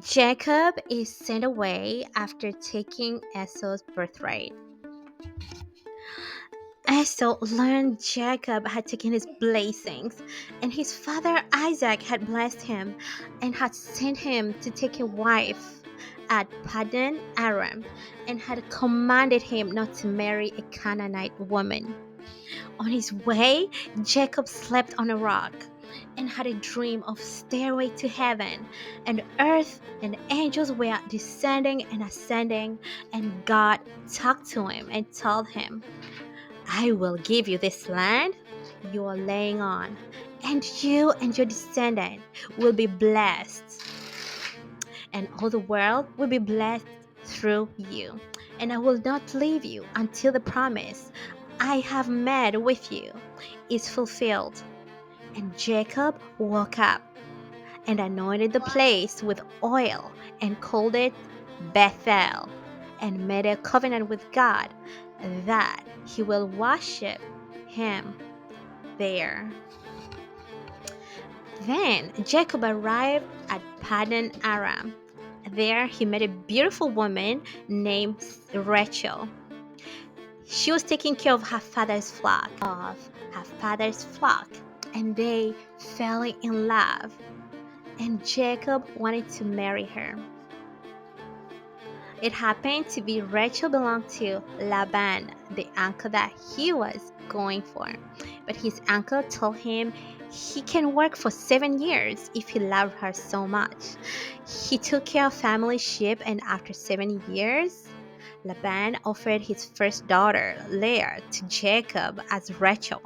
Jacob is sent away after taking Esau's birthright. Esau learned Jacob had taken his blessings, and his father Isaac had blessed him and had sent him to take a wife at Paddan Aram, and had commanded him not to marry a Canaanite woman. On his way, Jacob slept on a rock and had a dream of stairway to heaven, and earth and angels were descending and ascending, and God talked to him and told him, I will give you this land you are laying on, and you and your descendant will be blessed, and all the world will be blessed through you. And I will not leave you until the promise I have made with you is fulfilled. And Jacob woke up and anointed the place with oil and called it Bethel, and made a covenant with God that he will worship him there. Then Jacob arrived at Paddan Aram. There he met a beautiful woman named Rachel. She was taking care of her father's flock, and they fell in love, and Jacob wanted to marry her. It happened to be Rachel belonged to Laban, the uncle that he was going for. But his uncle told him he can work for 7 years if he loved her so much. He took care of family sheep, and after 7 years, Laban offered his first daughter, Leah, to Jacob as Rachel.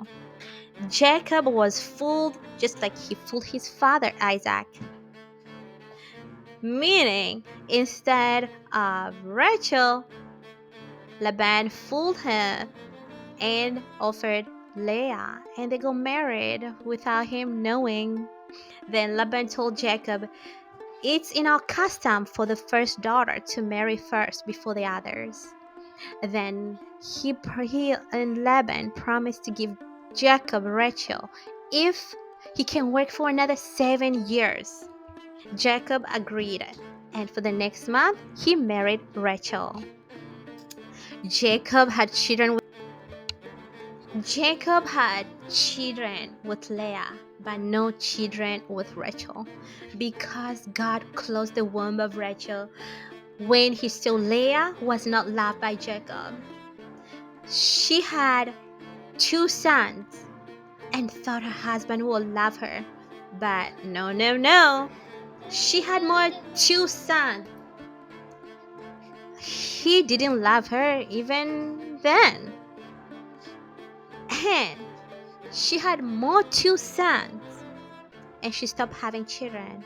Jacob was fooled just like he fooled his father Isaac, meaning instead of Rachel, Laban fooled her and offered Leah, and they got married without him knowing. Then Laban told Jacob, it's in our custom for the first daughter to marry first before the others. Then he and Laban promised to give Jacob Rachel if he can work for another 7 years. Jacob agreed, and for the next month he married Rachel. Jacob had children with Jacob had children with Leah, but no children with Rachel, because God closed the womb of Rachel when he saw Leah was not loved by Jacob. She had 2 sons and thought her husband would love her, but no, no, no. She had more 2 sons. He didn't love her even then. And she had more 2 sons, and she stopped having children.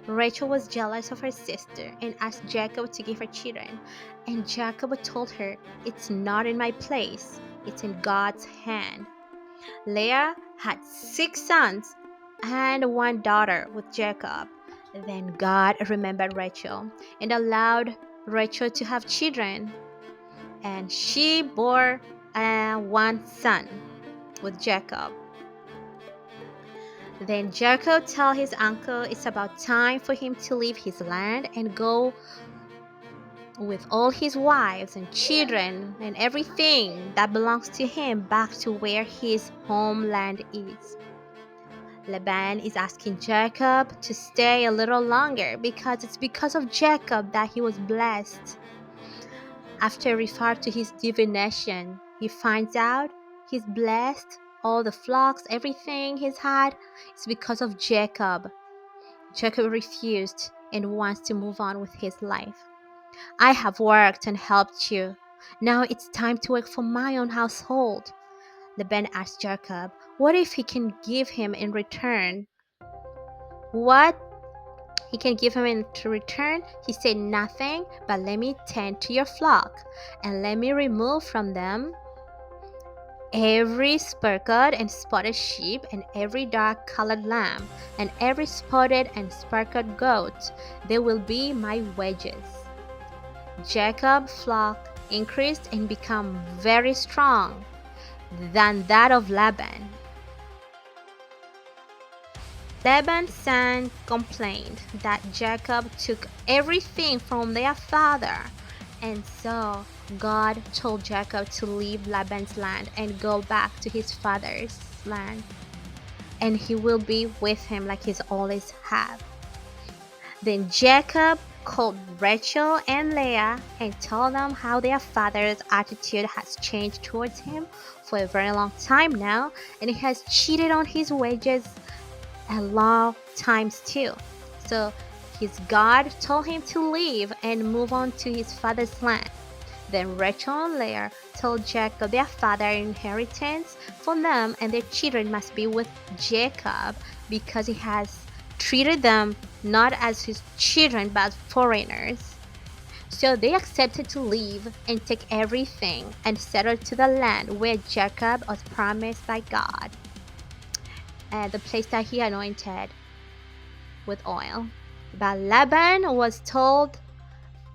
Rachel was jealous of her sister and asked Jacob to give her children. And Jacob told her, it's not in my place, it's in God's hand. Leah had 6 sons and 1 daughter with Jacob. Then God remembered Rachel and allowed Rachel to have children, and she bore 1 son with Jacob. Then Jacob told his uncle it's about time for him to leave his land and go with all his wives and children and everything that belongs to him back to where his homeland is. Laban is asking Jacob to stay a little longer because it's because of Jacob that he was blessed. After referring to his divination, he finds out he's blessed. All the flocks, everything he's had, is because of Jacob. Jacob refused and wants to move on with his life. I have worked and helped you. Now it's time to work for my own household. Laban asked Jacob, what if he can give him in return? What he can give him in return? He said, nothing, but let me tend to your flock, and let me remove from them every speckled and spotted sheep, and every dark-colored lamb, and every spotted and speckled goat. They will be my wages. Jacob's flock increased and became very strong than that of Laban. Laban's son complained that Jacob took everything from their father, and so God told Jacob to leave Laban's land and go back to his father's land, and he will be with him like he's always have. Then Jacob called Rachel and Leah and told them how their father's attitude has changed towards him for a very long time now, and he has cheated on his wages a lot of times too. So his God told him to leave and move on to his father's land. Then Rachel and Leah told Jacob their father's inheritance for them and their children must be with Jacob because he has treated them not as his children but foreigners. So they accepted to leave and take everything and settle to the land where Jacob was promised by God, and the place that he anointed with oil. But Laban was told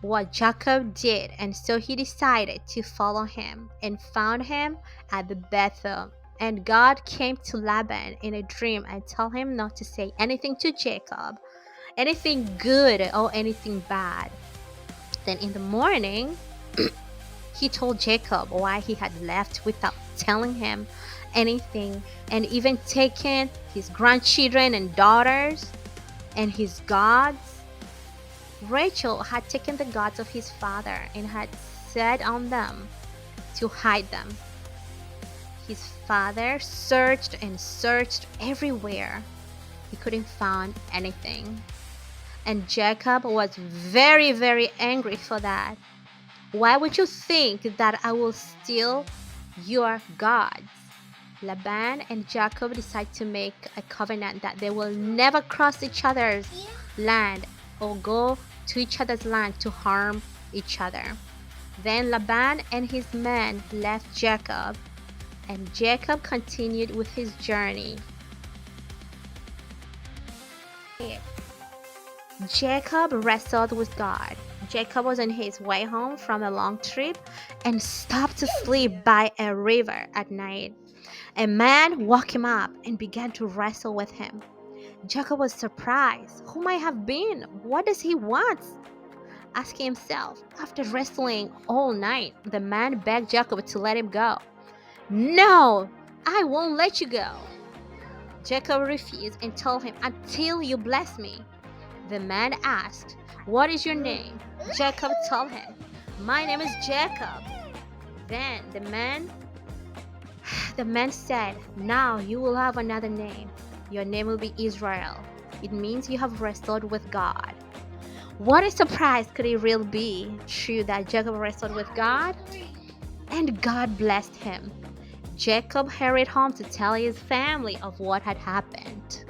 what Jacob did, and so he decided to follow him and found him at the Bethel. And God came to Laban in a dream and told him not to say anything to Jacob, anything good or anything bad. Then in the morning, he told Jacob why he had left without telling him anything, and even taken his grandchildren and daughters and his gods. Rachel had taken the gods of his father and had set on them to hide them. His father searched and searched everywhere. He couldn't find anything. And Jacob was very, very angry for that. Why would you think that I will steal your gods? Laban and Jacob decide to make a covenant that they will never cross each other's land or go to each other's land to harm each other. Then Laban and his men left Jacob, and Jacob continued with his journey. Jacob wrestled with God. Jacob was on his way home from a long trip and stopped to sleep by a river at night. A man woke him up and began to wrestle with him. Jacob was surprised. Who might have been? What does he want? Asking himself. After wrestling all night, the man begged Jacob to let him go. No, I won't let you go. Jacob refused and told him, until you bless me. The man asked, what is your name? Jacob told him, my name is Jacob. Then the man said, now you will have another name. Your name will be Israel. It means you have wrestled with God. What a surprise could it really be true that Jacob wrestled with God? And God blessed him. Jacob hurried home to tell his family of what had happened.